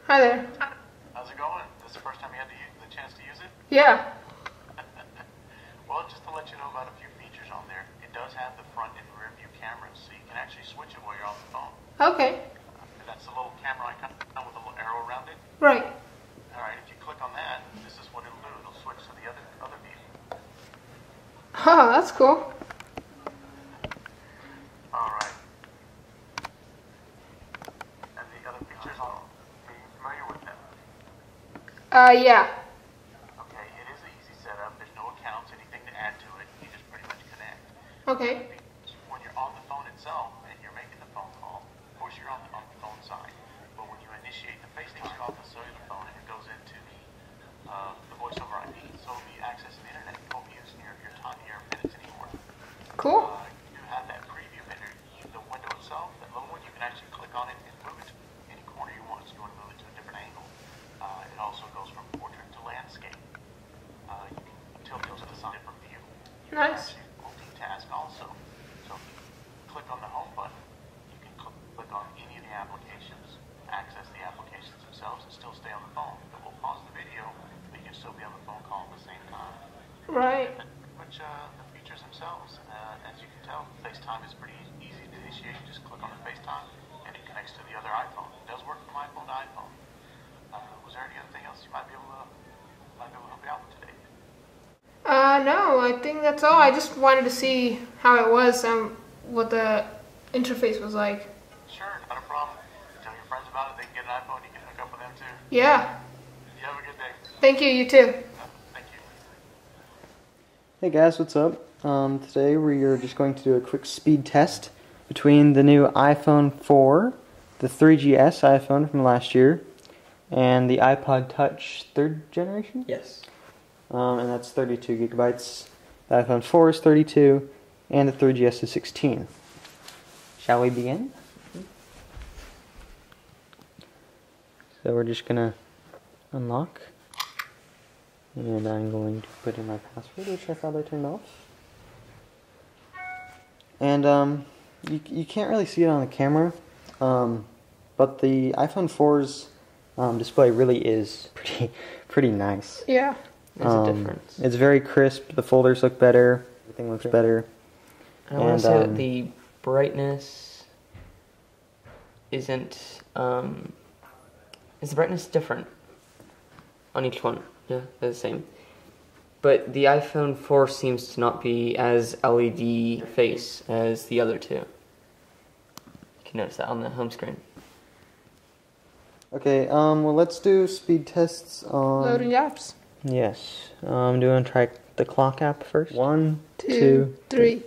Hi there. How's it going? This is the first time you had the chance to use it? Yeah. Well, just to let you know about a few features on there, it does have the front and rear view cameras, so you can actually switch it while you're on the phone. Okay. And that's the little camera icon with a little arrow around it. Right. Alright, if you click on that, this is what it'll do. It'll switch to the other view. Oh, that's cool. Alright. And the other features, are you familiar with them? Yeah. Okay, it is an easy setup. There's no accounts, anything to add to it. You just pretty much connect. Okay. When you're on the phone itself and you're making the phone call, of course you're on the phone side. But when you initiate the FaceTime off the cellular phone and it goes into the voice over IP, so it'll be accessing the internet. You won't be using your time, your minutes anymore. Cool. You do have that preview header. The window itself, that little one, you can actually click on it and move it to any corner you want. So you want to move it to a different angle. It also goes from portrait to landscape. You can tilt those to the different view. You can Nice. actually multitask also. So if you click on the home button, you can click on any of the applications, access the applications themselves, and still stay on the phone. It will pause the video, but you can still be on the phone call at the same time. Right. Which the features themselves, as you can tell, FaceTime is pretty easy to initiate. You just click on the FaceTime, and it connects to the other iPhone. It does work from iPhone to iPhone. Was there anything else you might be able to help you out with today? No, I think that's all. I just wanted to see how it was and what the interface was like. Sure, not a problem. Tell your friends about it. They can get an iPhone. You can hook up with them too. Yeah. You have a good day. Thank you, you too. Thank you. Hey guys, what's up? Today we are just going to do a quick speed test between the new iPhone 4, the 3GS iPhone from last year, and the iPod Touch 3rd generation? Yes. And that's 32 gigabytes. The iPhone 4 is 32, and the 3GS is 16. Shall we begin? So we're just gonna unlock. And I'm going to put in my password, which I probably turned off. And you can't really see it on the camera, but the iPhone 4's display really is pretty nice. Yeah. There's a difference. It's very crisp. The folders look better. Everything looks better. I want to say that the brightness isn't. Is the brightness different on each one? Yeah, they're the same. But the iPhone 4 seems to not be as LED face as the other two. You can notice that on the home screen. Okay, well let's do speed tests on... Loading apps. Yes. Do you want to try the clock app first? 1, 2, 3.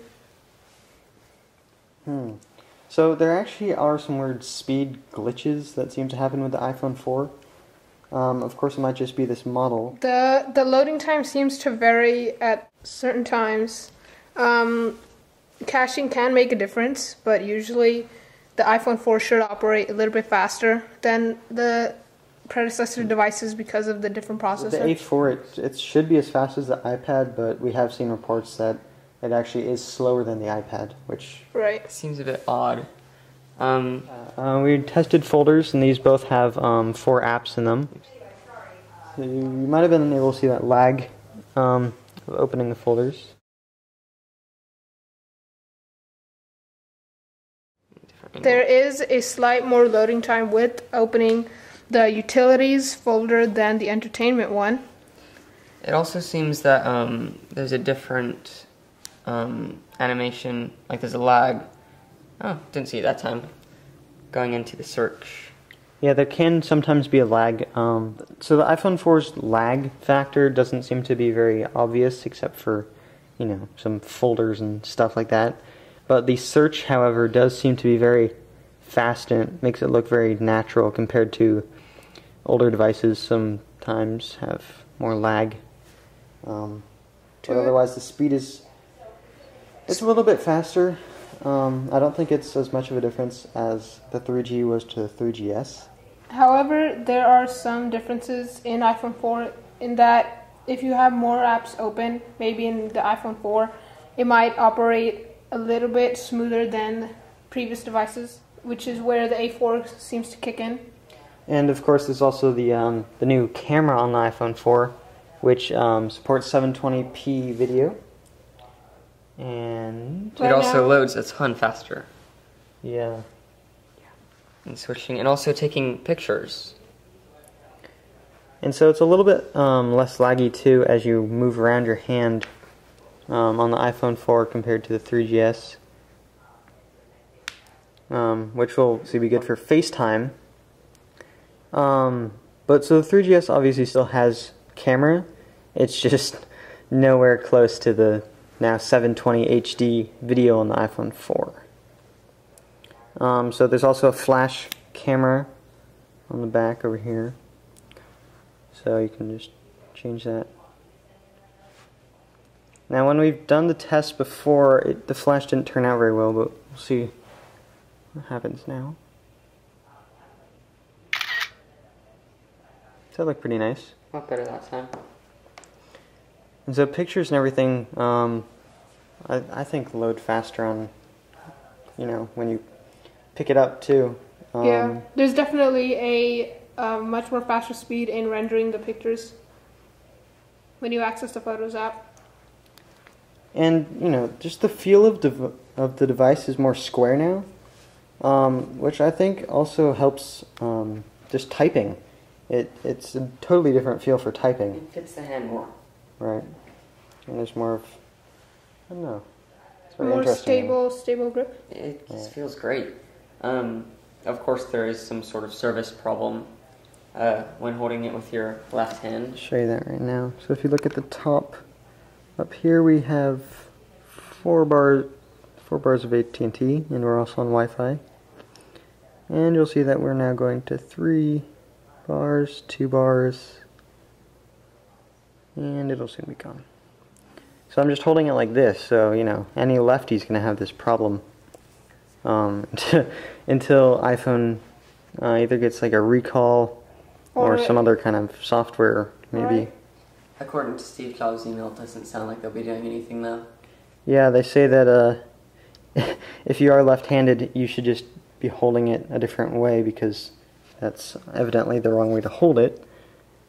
So there actually are some weird speed glitches that seem to happen with the iPhone 4. Of course, it might just be this model. The loading time seems to vary at certain times. Caching can make a difference, but usually the iPhone 4 should operate a little bit faster than the predecessor devices because of the different processor. The A4, it should be as fast as the iPad, but we have seen reports that it actually is slower than the iPad, which... Right. Seems a bit odd. We tested folders, and these both have 4 apps in them. So you might have been able to see that lag of opening the folders. There is a slight more loading time with opening the utilities folder than the entertainment one. It also seems that there's a different animation, like there's a lag. Oh, didn't see it that time. Going into the search. Yeah, there can sometimes be a lag. So the iPhone 4's lag factor doesn't seem to be very obvious, except for, you know, some folders and stuff like that. But the search, however, does seem to be very fast, and it makes it look very natural compared to older devices. Sometimes have more lag. But otherwise, the speed is... It's a little bit faster. I don't think it's as much of a difference as the 3G was to the 3GS. However, there are some differences in iPhone 4 in that if you have more apps open, maybe in the iPhone 4, it might operate a little bit smoother than previous devices, which is where the A4 seems to kick in. And of course, there's also the new camera on the iPhone 4, which supports 720p video. And It also loads a ton faster. yeah. And switching, and also taking pictures. And so it's a little bit less laggy too as you move around your hand on the iPhone 4 compared to the 3GS, which will be good for FaceTime. But so the 3GS obviously still has camera. It's just nowhere close to the now 720 HD video on the iPhone 4. So there's also a flash camera on the back over here. So you can just change that. Now when we've done the test before, the flash didn't turn out very well, but we'll see what happens now. Does that look pretty nice? A lot better that time. And so pictures and everything, I think load faster on, when you pick it up too. Yeah, there's definitely a much more faster speed in rendering the pictures when you access the Photos app. And just the feel of the device is more square now, which I think also helps just typing. It's a totally different feel for typing. It fits the hand more. Right. And there's more of, I don't know. It's very More interesting. stable grip. It just feels great. Of course, there is some sort of service problem when holding it with your left hand. I'll show you that right now. So if you look at the top, up here we have 4 bars of AT&T, and we're also on Wi-Fi. And you'll see that we're now going to 3 bars, 2 bars, and it'll soon be gone. So I'm just holding it like this, so any lefty's going to have this problem until iPhone either gets like a recall or some other kind of software, maybe. Right. According to Steve Jobs' email, it doesn't sound like they'll be doing anything though. Yeah, they say that if you are left-handed, you should just be holding it a different way because that's evidently the wrong way to hold it.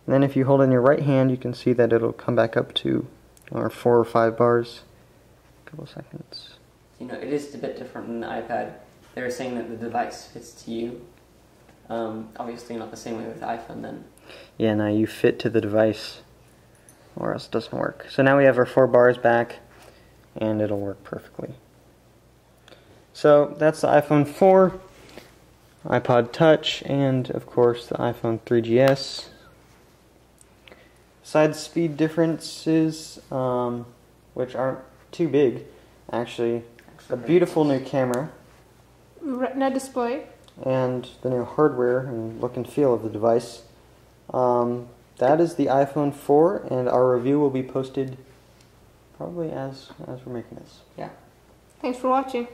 And then if you hold it in your right hand, you can see that it'll come back up to 4 or 5 bars. A couple seconds. It is a bit different than the iPad. They were saying that the device fits to you. Obviously not the same way with the iPhone then. Yeah, no, you fit to the device or else it doesn't work. So now we have our 4 bars back and it'll work perfectly. So that's the iPhone 4, iPod Touch, and of course the iPhone 3GS. Side speed differences, which aren't too big, actually. A beautiful new camera. Retina display. And the new hardware and look and feel of the device. That is the iPhone 4, and our review will be posted probably as we're making this. Yeah. Thanks for watching.